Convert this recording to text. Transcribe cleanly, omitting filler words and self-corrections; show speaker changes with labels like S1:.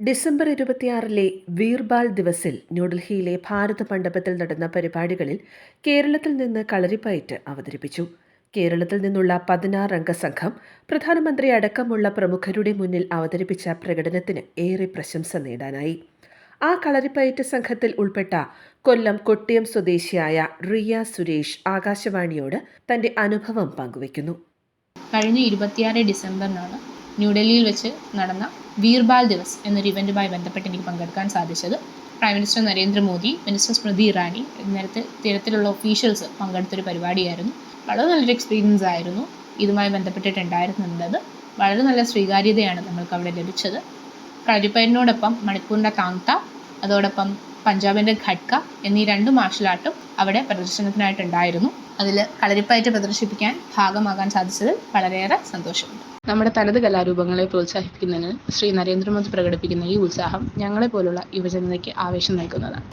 S1: December 26-ലെ വീർബാൽ ദിവസിൽ ന്യൂഡൽഹിയിലെ ഭാരത മണ്ഡപത്തിൽ നടന്ന പരിപാടികളിൽ കേരളത്തിൽ നിന്ന് കളരിപ്പയറ്റ് അവതരിപ്പിച്ചു. കേരളത്തിൽ നിന്നുള്ള 16-അംഗ സംഘം പ്രധാനമന്ത്രി അടക്കമുള്ള പ്രമുഖരുടെ മുന്നിൽ അവതരിപ്പിച്ച പ്രകടനത്തിന് ഏറെ പ്രശംസ നേടാനായി. ആ കളരിപ്പയറ്റ് സംഘത്തിൽ ഉൾപ്പെട്ട കൊല്ലം കൊട്ടിയം സ്വദേശിയായ റിയ സുരേഷ് ആകാശവാണിയോട് തന്റെ അനുഭവം പങ്കുവയ്ക്കുന്നു.
S2: കഴിഞ്ഞ 26 ഡിസംബറിനാണ് ന്യൂഡൽഹിയിൽ വെച്ച് നടന്ന വീർബാൽ ദിവസ് എന്നൊരു ഇവൻറ്റുമായി ബന്ധപ്പെട്ട് എനിക്ക് പങ്കെടുക്കാൻ സാധിച്ചത്. Prime minister Narendra Modi, minister Smriti Irani നേരത്തെ തരത്തിലുള്ള ഒഫീഷ്യൽസ് പങ്കെടുത്തൊരു പരിപാടിയായിരുന്നു. വളരെ നല്ലൊരു എക്സ്പീരിയൻസ് ആയിരുന്നു ഇതുമായി ബന്ധപ്പെട്ടിട്ടുണ്ടായിരുന്നത്. വളരെ നല്ല സ്വീകാര്യതയാണ് നമ്മൾക്ക് അവിടെ ലഭിച്ചത്. കളരിപ്പയറ്റിനോടൊപ്പം മണിപ്പൂരിൻ്റെ താങ്ത, അതോടൊപ്പം പഞ്ചാബിൻ്റെ ഖഡ്ക എന്നീ 2 മാർഷൽ ആർട്ടും അവിടെ പ്രദർശനത്തിനായിട്ടുണ്ടായിരുന്നു. അതിൽ കളരിപ്പയറ്റ് പ്രദർശിപ്പിക്കാൻ ഭാഗമാകാൻ സാധിച്ചതിൽ വളരെയേറെ സന്തോഷമുണ്ട്. നമ്മുടെ തനത് കലാരൂപങ്ങളെ പ്രോത്സാഹിപ്പിക്കുന്നതിന് ശ്രീ നരേന്ദ്രമോദി പ്രകടിപ്പിക്കുന്ന ഈ ഉത്സാഹം ഞങ്ങളെപ്പോലുള്ള യുവജനതയ്ക്ക് ആവേശം നൽകുന്നതാണ്.